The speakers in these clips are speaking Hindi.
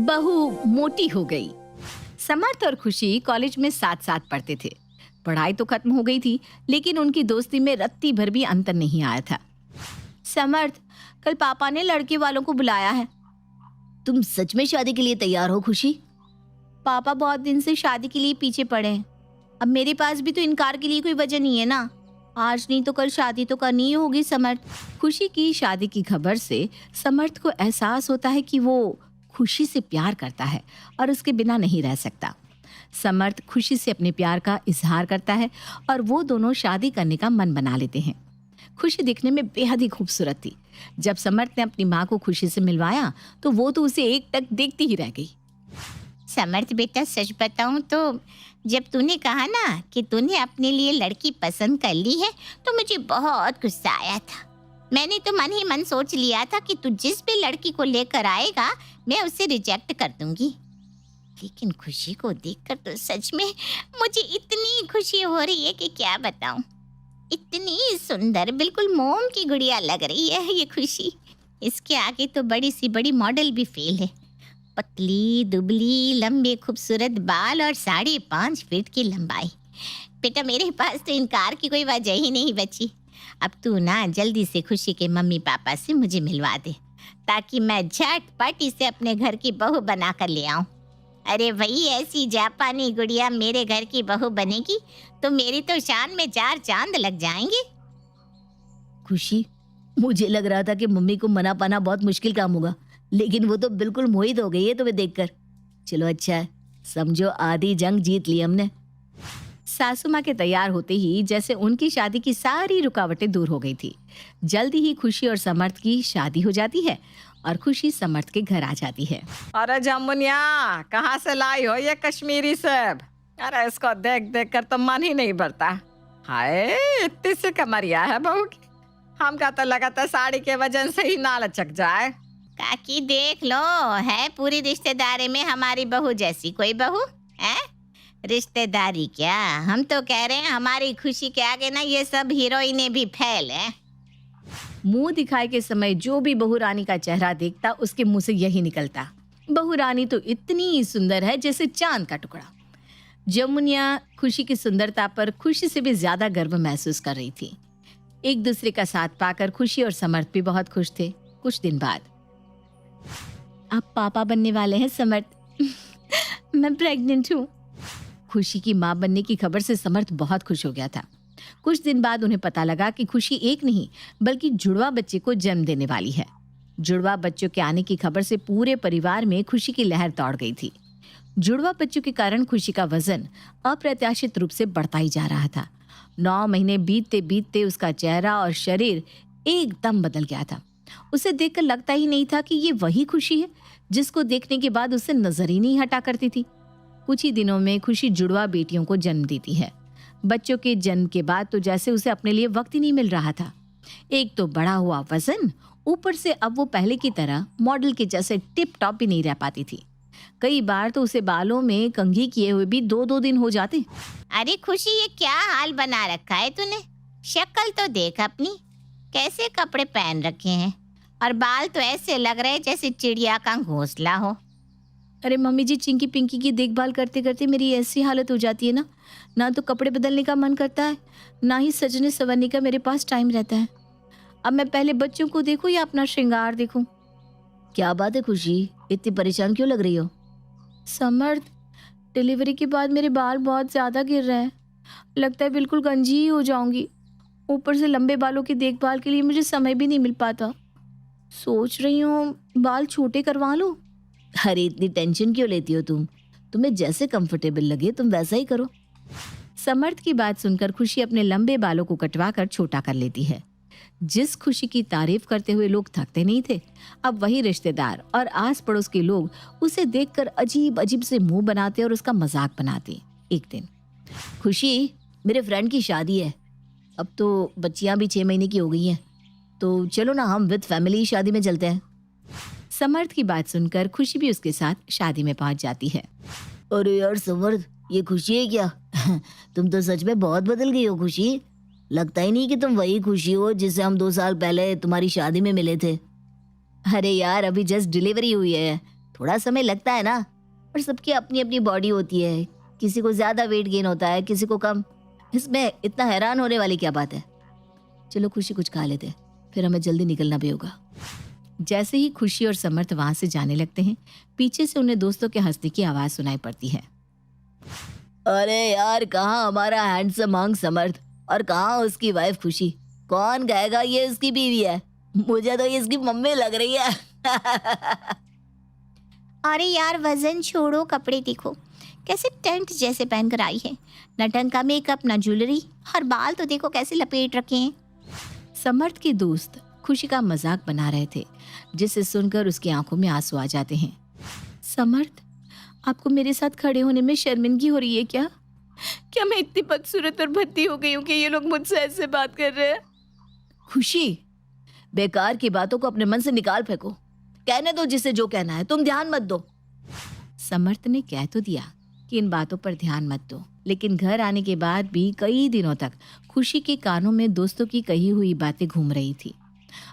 बहू मोटी हो गई। समर्थ और खुशी कॉलेज में साथ साथ पढ़ते थे। पढ़ाई तो खत्म हो गई थी, लेकिन उनकी दोस्ती में रत्ती भर भी अंतर नहीं आया था। समर्थ, कल पापा ने लड़के वालों को बुलाया है। तुम सच में शादी के लिए तैयार हो खुशी? पापा बहुत दिन से शादी के लिए पीछे पड़े हैं। अब मेरे पास भी तो इनकार के लिए कोई वजह नहीं है ना। आज नहीं तो कल शादी तो करनी ही होगी समर्थ। खुशी की शादी की खबर से समर्थ को एहसास होता है कि वो खुशी से प्यार करता है और उसके बिना नहीं रह सकता। समर्थ खुशी से अपने प्यार का इजहार करता है और वो दोनों शादी करने का मन बना लेते हैं। खुशी दिखने में बेहद ही खूबसूरत थी। जब समर्थ ने अपनी माँ को खुशी से मिलवाया तो वो तो उसे एक टक देखती ही रह गई। समर्थ बेटा, सच बताऊं तो जब तूने कहा ना कि तूने अपने लिए लड़की पसंद कर ली है तो मुझे बहुत गुस्सा आया था। मैंने तो मन ही मन सोच लिया था कि तू जिस भी लड़की को लेकर आएगा मैं उसे रिजेक्ट कर दूंगी। लेकिन खुशी को देखकर तो सच में मुझे इतनी खुशी हो रही है कि क्या बताऊं। इतनी सुंदर, बिल्कुल मोम की गुड़िया लग रही है ये खुशी। इसके आगे तो बड़ी सी बड़ी मॉडल भी फेल है। पतली दुबली, लंबे खूबसूरत बाल और 5.5 फीट की लंबाई। बेटा, मेरे पास तो इनकार की कोई वजह ही नहीं बची। अब तू ना जल्दी से खुशी के मम्मी पापा से मुझे मिलवा दे ताकि मैं झटपट इसे अपने घर की बहू बना कर ले आऊं। अरे वही ऐसी जापानी गुड़िया मेरे घर की बहू बनेगी तो मेरी तो शान में 4 चांद लग जाएंगे। खुशी, मुझे लग रहा था कि मम्मी को मना पाना बहुत मुश्किल काम होगा, लेकिन वो तो बिल्कुल मोहित हो गई है तुम्हें देखकर। चलो अच्छा है, समझो आधी जंग जीत ली हमने। सासू माँ के तैयार होते ही जैसे उनकी शादी की सारी रुकावटें दूर हो गई थी। जल्दी ही खुशी और समर्थ की शादी हो जाती है और खुशी समर्थ के घर आ जाती है। अरे जमुनिया, कहाँ से लाई हो ये कश्मीरी सेब? अरे इसको देख देख कर तो मन ही नहीं भरता। हाय, इतनी सी कमरिया है बहू की। हमका तो लगा था साड़ी के वजन से ही ना लचक जाए। काकी देख लो, है पूरी रिश्तेदारी में हमारी बहू जैसी कोई बहू है? रिश्तेदारी क्या, हम तो कह रहे हैं हमारी खुशी के आगे ना ये सब हीरोइनें भी फेल है। मुंह दिखाए के समय जो भी बहू रानी का चेहरा देखता उसके मुंह से यही निकलता, बहू रानी तो इतनी सुंदर है जैसे चांद का टुकड़ा। जमुनिया खुशी की सुंदरता पर खुशी से भी ज्यादा गर्व महसूस कर रही थी। एक दूसरे का साथ पाकर खुशी और समर्थ भी बहुत खुश थे। कुछ दिन बाद, आप पापा बनने वाले हैं समर्थ। मैं प्रेग्नेंट हूँ। खुशी की माँ बनने की खबर से समर्थ बहुत खुश हो गया था। कुछ दिन बाद उन्हें पता लगा कि खुशी एक नहीं बल्कि जुड़वा बच्चे को जन्म देने वाली है। जुड़वा बच्चों के आने की खबर से पूरे परिवार में खुशी की लहर दौड़ गई थी। जुड़वा बच्चों के कारण खुशी का वजन अप्रत्याशित रूप से बढ़ता ही जा रहा था। 9 महीने बीतते बीतते उसका चेहरा और शरीर एकदम बदल गया था। उसे देखकर लगता ही नहीं था कि ये वही खुशी है जिसको देखने के बाद उसे नजर ही नहीं हटा करती थी। कुछ ही दिनों में खुशी जुड़वा बेटियों को जन्म देती है। बच्चों के जन्म के बाद तो जैसे उसे अपने लिए वक्त ही नहीं मिल रहा था। एक तो बढ़ा हुआ वजन, ऊपर से अब वो पहले की तरह मॉडल के जैसे टिप टॉप भी नहीं रह पाती थी। कई बार तो उसे बालों में कंघी किए हुए भी 2-2 दिन हो जाते। अरे खुशी, ये क्या हाल बना रखा है तूने? शक्ल तो देख अपनी, कैसे कपड़े पहन रखे हैं और बाल तो ऐसे लग रहे जैसे चिड़िया का घोंसला हो। अरे मम्मी जी, चिंकी पिंकी की देखभाल करते करते मेरी ऐसी हालत हो जाती है ना तो कपड़े बदलने का मन करता है, ना ही सजने संवरने का मेरे पास टाइम रहता है। अब मैं पहले बच्चों को देखूं या अपना श्रृंगार देखूं? क्या बात है खुशी, इतनी परेशान क्यों लग रही हो? समर्थ, डिलीवरी के बाद मेरे बाल बहुत ज्यादा गिर रहे हैं। लगता है बिल्कुल गंजी ही हो जाऊंगी। ऊपर से लंबे बालों की देखभाल के लिए मुझे समय भी नहीं मिल पाता। सोच रही हूँ बाल छोटे करवा लूं। अरे इतनी टेंशन क्यों लेती हो तुम? तुम्हें जैसे कंफर्टेबल लगे तुम वैसा ही करो। समर्थ की बात सुनकर खुशी अपने लंबे बालों को कटवा कर छोटा कर लेती है। जिस खुशी की तारीफ करते हुए लोग थकते नहीं थे, अब वही रिश्तेदार और आस पड़ोस के लोग उसे देखकर अजीब अजीब से मुंह बनाते और उसका मजाक बनाते। एक दिन, खुशी, मेरे फ्रेंड की शादी है। अब तो बच्चियां भी 6 महीने की हो गई हैं, तो चलो ना हम विद फैमिली शादी में चलते हैं। समर्थ की बात सुनकर खुशी भी उसके साथ शादी में पहुंच जाती है। अरे यार समर्थ, ये खुशी है क्या? तुम तो सच में बहुत बदल गई हो खुशी। लगता ही नहीं कि तुम वही खुशी हो जिससे हम 2 साल पहले तुम्हारी शादी में मिले थे। अरे यार, अभी जस्ट डिलीवरी हुई है, थोड़ा समय लगता है ना, पर सबकी अपनी अपनी बॉडी होती है, किसी को ज्यादा वेट गेन होता है, किसी को कम। इसमें इतना हैरान होने वाली क्या बात है। चलो खुशी कुछ खा लेते, फिर हमें जल्दी निकलना भी होगा। जैसे ही खुशी और समर्थ वहां से जाने लगते हैं, पीछे से उन्हें दोस्तों के हंसने की आवाज सुनाई पड़ती है। अरे यार, कहाँ हमारा हैंडसम हंग समर्थ और कहाँ उसकी वाइफ खुशी। कौन कहेगा ये इसकी बीवी है? मुझे तो ये इसकी मम्मी लग रही है। अरे यार वजन छोड़ो, कपड़े देखो कैसे टेंट जैसे पहनकर आई है। न ढंग का मेकअप, न ज्वेलरी, और बाल तो देखो कैसे लपेट रखे हैं। समर्थ के दोस्त खुशी का मजाक बना रहे थे, जिसे सुनकर उसकी आंखों में आंसू आ जाते हैं। समर्थ, आपको मेरे साथ खड़े होने में शर्मिंदगी हो रही है क्या? क्या मैं इतनी बदसूरत और भद्दी हो गई हूँ कि ये लोग मुझसे ऐसे बात कर रहे हैं? खुशी, बेकार की बातों को अपने मन से निकाल फेंको। कहने दो जिसे जो कहना है, तुम ध्यान मत दो। समर्थ ने कह तो दिया कि इन बातों पर ध्यान मत दो, लेकिन घर आने के बाद भी कई दिनों तक खुशी के कानों में दोस्तों की कही हुई बातें घूम रही थी।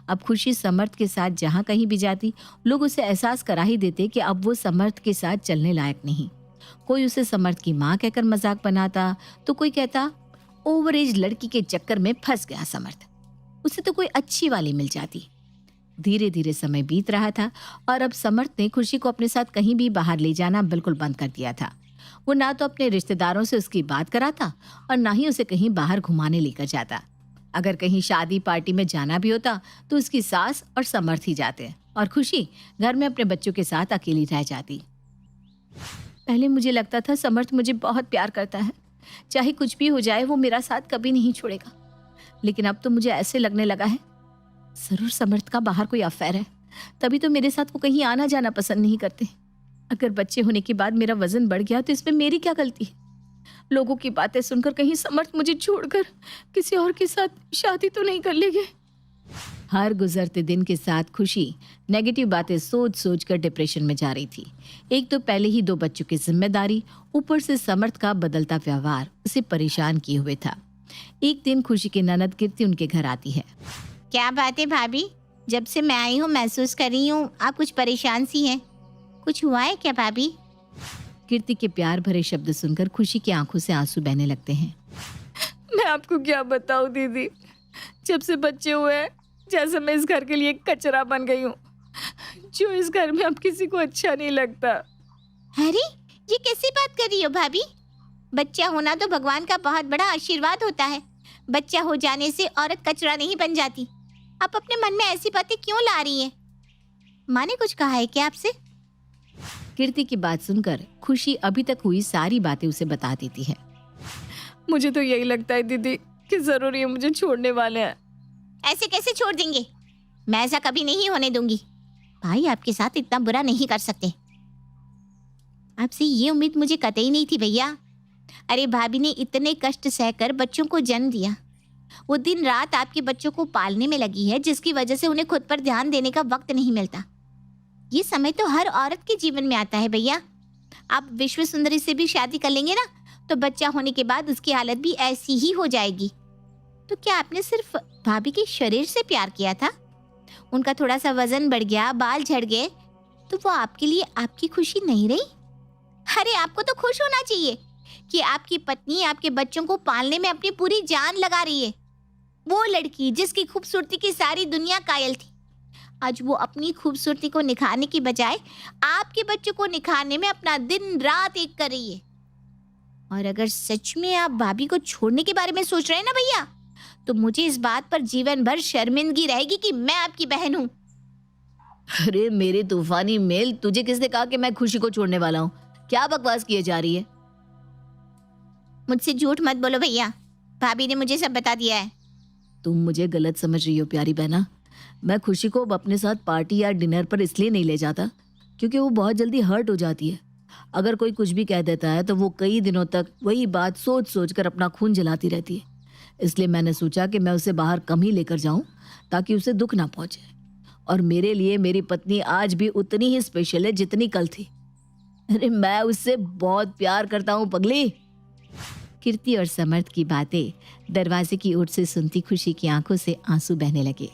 अब खुशी समर्थ के साथ जहां कहीं भी जाती, लोग उसे एहसास करा ही देते कि अब वो समर्थ के साथ चलने लायक नहीं। कोई उसे समर्थ की माँ कहकर मजाक बनाता, तो कोई कहता ओवर एज लड़की के चक्कर में फंस गया समर्थ, उसे तो कोई अच्छी वाली मिल जाती। धीरे धीरे समय बीत रहा था और अब समर्थ ने खुशी को अपने साथ कहीं भी बाहर ले जाना बिल्कुल बंद कर दिया था। वो ना तो अपने रिश्तेदारों से उसकी बात कराता और ना ही उसे कहीं बाहर घुमाने लेकर जाता। अगर कहीं शादी पार्टी में जाना भी होता तो उसकी सास और समर्थ ही जाते और खुशी घर में अपने बच्चों के साथ अकेली रह जाती। पहले मुझे लगता था समर्थ मुझे बहुत प्यार करता है, चाहे कुछ भी हो जाए वो मेरा साथ कभी नहीं छोड़ेगा, लेकिन अब तो मुझे ऐसे लगने लगा है जरूर समर्थ का बाहर कोई अफेयर है, तभी तो मेरे साथ वो कहीं आना जाना पसंद नहीं करते। अगर बच्चे होने के बाद मेरा वजन बढ़ गया तो इसमें मेरी क्या गलती है? लोगों की बातें सुनकर कहीं समर्थ मुझे छोड़कर किसी और के साथ शादी तो नहीं कर लेंगे। हर गुजरते दिन के साथ खुशी नेगेटिव बातें सोच सोच कर डिप्रेशन में जा रही थी। एक तो पहले ही 2 बच्चों की जिम्मेदारी, ऊपर से समर्थ का बदलता व्यवहार उसे परेशान किए हुए था। एक दिन खुशी की ननद कीर्ति उनके घर आती है। क्या बात है भाभी, जब से मैं आई हूँ महसूस कर रही हूँ आप कुछ परेशान सी हैं। कुछ हुआ है क्या भाभी? कीर्ति के प्यार भरे शब्द सुनकर खुशी की आंखों से आंसू बहने लगते हैं। मैं आपको क्या बताऊं दीदी, जब से बच्चे हुए हैं जैसे मैं इस घर के लिए कचरा बन गई हूँ, जो इस घर में अब किसी को अच्छा नहीं लगता। अरे ये कैसी बात कर रही हो भाभी? बच्चा होना तो भगवान का बहुत बड़ा आशीर्वाद होता है। बच्चा हो जाने से औरत कचरा नहीं बन जाती। आप अपने मन में ऐसी बातें क्यों ला रही हैं? माँ ने कुछ कहा है क्या आपसे? कीर्ति की बात सुनकर खुशी अभी तक हुई सारी बातें उसे बता देती है। मुझे तो यही लगता है दीदी कि जरूर ये मुझे छोड़ने वाले हैं। ऐसे कैसे छोड़ देंगे? मैं ऐसा कभी नहीं होने दूंगी। भाई आपके साथ इतना बुरा नहीं कर सकते। आपसे ये उम्मीद मुझे कतई नहीं थी भैया। अरे भाभी ने इतने कष्ट सहकर बच्चों को जन्म दिया, वो दिन रात आपके बच्चों को पालने में लगी है, जिसकी वजह से उन्हें खुद पर ध्यान देने का वक्त नहीं मिलता। ये समय तो हर औरत के जीवन में आता है भैया। आप विश्व सुंदरी से भी शादी कर लेंगे ना, तो बच्चा होने के बाद उसकी हालत भी ऐसी ही हो जाएगी। तो क्या आपने सिर्फ भाभी के शरीर से प्यार किया था? उनका थोड़ा सा वजन बढ़ गया, बाल झड़ गए, तो वो आपके लिए आपकी खुशी नहीं रही? अरे आपको तो खुश होना चाहिए कि आपकी पत्नी आपके बच्चों को पालने में अपनी पूरी जान लगा रही है। वो लड़की जिसकी खूबसूरती की सारी दुनिया कायल थी, आज वो अपनी खूबसूरती को निखारने की बजाय आपके बच्चों को निखारने में अपना दिन रात एक कर रही है। और अगर सच में आप भाभी को छोड़ने के बारे में सोच रहे हैं ना भैया, तो मुझे इस बात पर जीवन भर शर्मिंदगी रहेगी कि मैं आपकी बहन हूँ। अरे मेरे तूफानी मेल, तुझे किसने कहा कि मैं खुशी को छोड़ने वाला हूँ? क्या बकवास किए जा रही है? मुझसे झूठ मत बोलो भैया, भाभी ने मुझे सब बता दिया है। तुम मुझे गलत समझ रही हो प्यारी बहना। मैं खुशी को अब अपने साथ पार्टी या डिनर पर इसलिए नहीं ले जाता क्योंकि वो बहुत जल्दी हर्ट हो जाती है। अगर कोई कुछ भी कह देता है तो वो कई दिनों तक वही बात सोच सोच कर अपना खून जलाती रहती है। इसलिए मैंने सोचा कि मैं उसे बाहर कम ही लेकर जाऊं ताकि उसे दुख ना पहुंचे। और मेरे लिए मेरी पत्नी आज भी उतनी ही स्पेशल है जितनी कल थी। अरे मैं उससे बहुत प्यार करता हूँ पगली। कीर्ति और समर्थ की बातें दरवाजे की ओर से सुनती खुशी की आंखों से आंसू बहने लगे।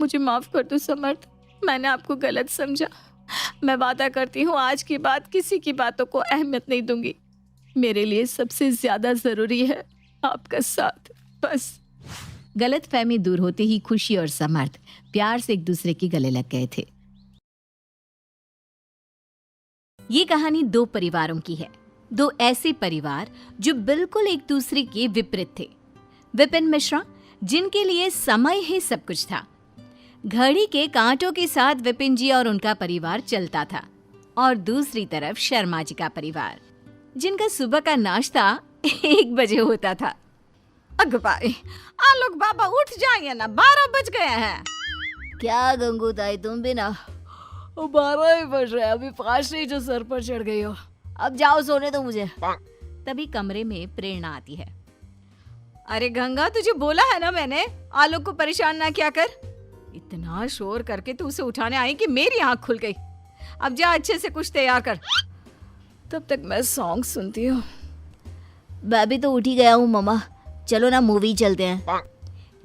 मुझे माफ कर दो समर्थ, मैंने आपको गलत समझा। मैं वादा करती हूँ आज की बात किसी की बातों को अहमियत नहीं दूंगी। मेरे लिए सबसे ज्यादा जरूरी है आपका साथ, बस। गलतफहमी दूर होते ही खुशी और समर्थ प्यार से एक दूसरे के गले लग गए थे। ये कहानी दो परिवारों की है, दो ऐसे परिवार जो बिल्कुल एक दूसरे के विपरीत थे। विपिन मिश्रा, जिनके लिए समय ही सब कुछ था। घड़ी के कांटों के साथ विपिन जी और उनका परिवार चलता था। और दूसरी तरफ शर्मा जी का परिवार, जिनका सुबह का नाश्ता 1 बजे होता था। अगबाई, आलोक बाबा उठ जाइए ना, 12 बज गए हैं। क्या गंगू ताई, तुम भी ना 12 ही बज रहे, अभी 5 ही जो सर पर चढ़ गई हो। अब जाओ सोने दो मुझे। तभी कमरे में प्रेरणा आती है। अरे गंगा, तुझे बोला है ना मैंने, आलोक को परेशान ना किया कर। इतना शोर करके तू उसे उठाने आई कि मेरी आंख खुल गई। अब जा अच्छे से कुछ तैयार कर, तब तक मैं सॉन्ग सुनती हूँ। मैं भी तो उठ ही गया हूँ मम्मा, चलो ना मूवी चलते हैं।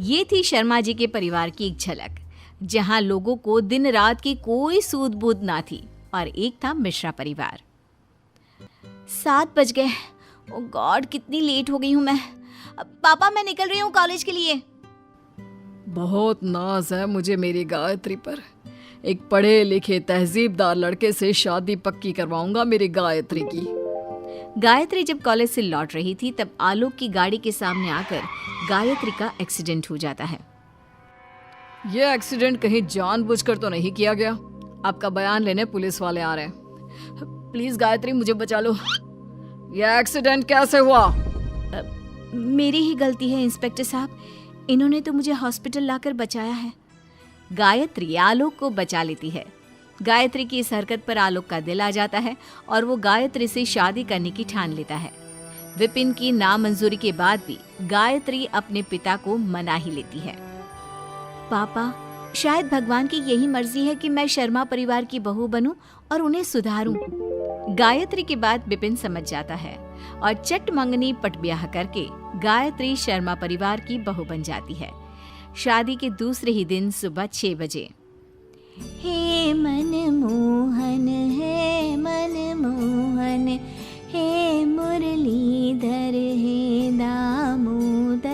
ये थी शर्मा जी के परिवार की एक झलक, जहाँ लोगों को दिन रात की कोई सूद बूद ना थी। और एक था मिश्रा परिवार। 7 बज गए। ओ गॉड, कितनी लेट हो गई हूँ मैं। पापा, मैं निकल रही हूँ कॉलेज के लिए। बहुत नाज है मुझे मेरी गायत्री पर। एक पढ़े लिखे तहजीबदार लड़के से शादी पक्की करवाऊंगा मेरी गायत्री की। गायत्री जब कॉलेज से लौट रही थी तब आलोक की गाड़ी के सामने आकर गायत्री का एक्सीडेंट हो जाता है। यह एक्सीडेंट कहीं जानबूझकर तो नहीं किया गया? आपका बयान लेने पुलिस वाले आ रहे हैं। प्लीज गायत्री, मुझे बचा लो। यह एक्सीडेंट कैसे हुआ? मेरी ही गलती है इंस्पेक्टर साहब, इन्होंने तो मुझे हॉस्पिटल लाकर बचाया है। गायत्री आलोक को बचा लेती है। गायत्री की इस हरकत पर आलोक का दिल आ जाता है और वो गायत्री से शादी करने की ठान लेता है। विपिन की नामंजूरी के बाद भी गायत्री अपने पिता को मना ही लेती है। पापा, शायद भगवान की यही मर्जी है कि मैं शर्मा परिवार की बहू बनूं और उन्हें सुधारूं। गायत्री के बाद विपिन समझ जाता है और चट मंगनी पट ब्याह करके गायत्री शर्मा परिवार की बहू बन जाती है। शादी के दूसरे ही दिन सुबह 6 बजे। हे मनमोहन, हे मनमोहन, हे मुरलीधर, हे दामोदर।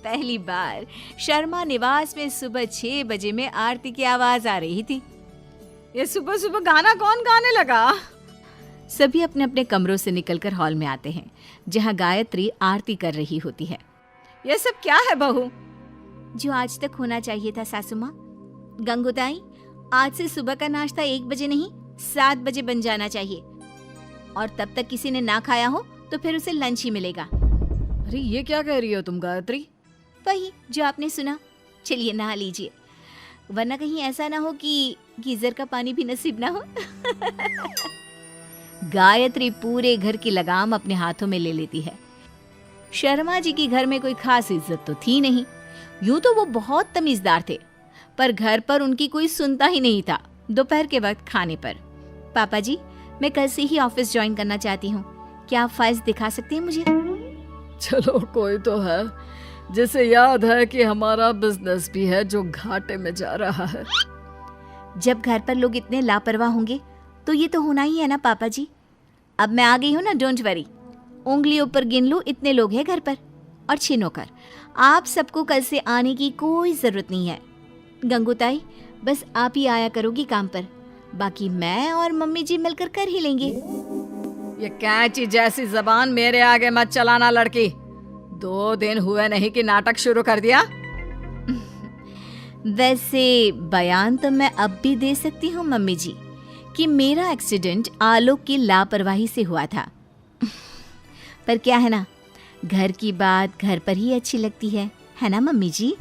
पहली बार शर्मा निवास में सुबह 6 बजे में आरती की आवाज आ रही थी। ये सुबह सुबह गाना कौन गाने लगा? सभी अपने अपने कमरों से निकलकर हॉल में आते हैं, जहां गायत्री आरती कर रही होती है। ये सब क्या है बहू? जो आज तक होना चाहिए था सासू माँ। गंगूताई, आज से सुबह का नाश्ता 1 बजे नहीं 7 बजे बन जाना चाहिए, और तब तक किसी ने ना खाया हो तो फिर उसे लंच ही मिलेगा। अरे ये क्या कह रही हो तुम गायत्री? वही जो आपने सुना। चलिए नहा लीजिए, वरना कहीं ऐसा ना हो कि गीजर का पानी भी नसीब ना हो। गायत्री पूरे घर की लगाम अपने हाथों में ले लेती है। शर्मा जी की घर में कोई खास इज्जत तो थी नहीं। यूं तो वो बहुत तमीजदार थे, पर घर पर उनकी कोई सुनता ही नहीं था। दोपहर के वक्त खाने पर, पापा जी, मैं कल से ही ऑफिस ज्वाइन करना चाहती हूँ, क्या आप फाइल्स दिखा सकते हैं मुझे? चलो, कोई तो है जिसे याद है कि हमारा बिजनेस भी है जो घाटे में जा रहा है। जब घर पर लोग इतने लापरवाह होंगे तो ये तो होना ही है ना पापा जी। अब मैं आ गई हूँ ना, डोंट वरी। उंगलियों पर गिन लो इतने लोग हैं घर पर, और 6 नौकर। आप सबको कल से आने की कोई जरूरत नहीं है। गंगूताई, बस आप ही आया करोगी काम पर, बाकी मैं और मम्मी जी मिलकर कर ही लेंगे। ये कैंची जैसी जबान मेरे आगे मत चलाना लड़की। 2 दिन हुए नहीं कि नाटक शुरू कर दिया। वैसे बयान तो मैं अब भी दे सकती हूँ मम्मी जी कि मेरा एक्सीडेंट आलोक की लापरवाही से हुआ था। पर क्या है ना, घर की बात घर पर ही अच्छी लगती है ना मम्मी जी?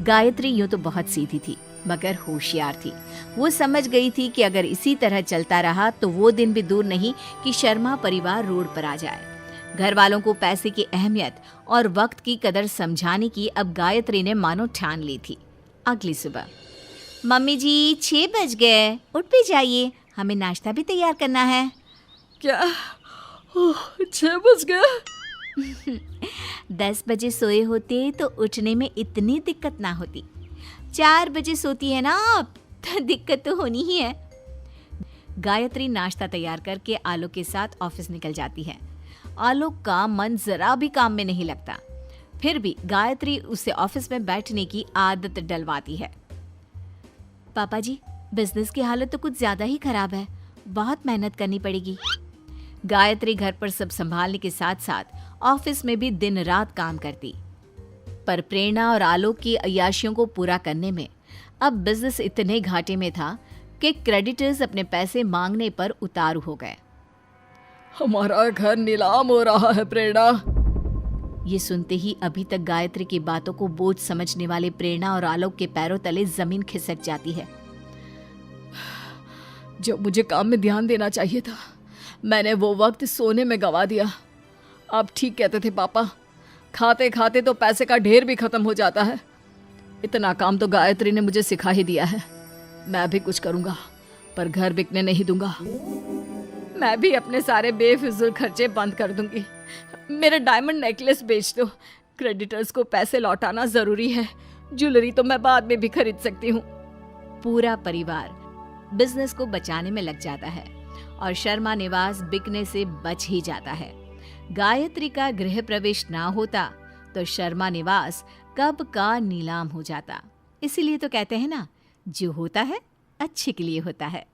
गायत्री यूं तो बहुत सीधी थी, मगर होशियार थी। वो समझ गई थी कि अगर इसी तरह चलता रहा तो वो दिन भी दूर नहीं कि शर्मा परिवार रोड पर आ जाए। घर वालों को पैसे की अहमियत और वक्त की कदर समझाने की अब गायत्री ने मानो ठान ली थी। अगली सुबह, मम्मी जी 6 बज गए, उठ भी जाइए, हमें नाश्ता भी तैयार करना है। क्या 6 बज गए? 10 बजे सोए होते तो उठने में इतनी दिक्कत ना होती। 4 बजे सोती है ना आप, तो दिक्कत तो होनी ही है। गायत्री नाश्ता तैयार करके आलोक के साथ ऑफिस निकल जाती है। आलोक का मन जरा भी काम में नहीं लगता, फिर भी गायत्री उसे ऑफिस में बैठने की आदत डलवाती है। पापा जी, बिजनेस की हालत तो कुछ ज्यादा ही खराब है, बहुत मेहनत करनी पड़ेगी। गायत्री घर पर सब संभालने के साथ साथ ऑफिस में भी दिन रात काम करती, पर प्रेरणा और आलोक की अय्याशियों को पूरा करने में अब बिजनेस इतने घाटे में था कि क्रेडिटर्स अपने पैसे मांगने पर उतारू हो गए। हमारा घर नीलाम हो रहा है प्रेरणा। ये सुनते ही अभी तक गायत्री की बातों को बोझ समझने वाले प्रेरणा और आलोक के पैरों तले जमीन खिसक जाती है। जब मुझे काम में ध्यान देना चाहिए था, मैंने वो वक्त सोने में गवा दिया। आप ठीक कहते थे पापा, खाते खाते तो पैसे का ढेर भी खत्म हो जाता है। इतना काम तो गायत्री ने मुझे सिखा ही दिया है। मैं भी कुछ करूंगा, पर घर बिकने नहीं दूंगा। मैं भी अपने सारे बेफिजूल खर्चे बंद कर दूंगी। मेरे डायमंड नेकलेस बेच दो। क्रेडिटर्स को पैसे लौटाना जरूरी है। ज्वेलरी तो मैं बाद में भी खरीद सकती हूँ। पूरा परिवार बिजनेस को बचाने में लग जाता है और शर्मा निवास बिकने से बच ही जाता है। गायत्री का गृह प्रवेश ना होता तो शर्मा निवास कब का नीलाम हो जाता। इसीलिए तो कहते हैं ना, जो होता है अच्छे के लिए होता है।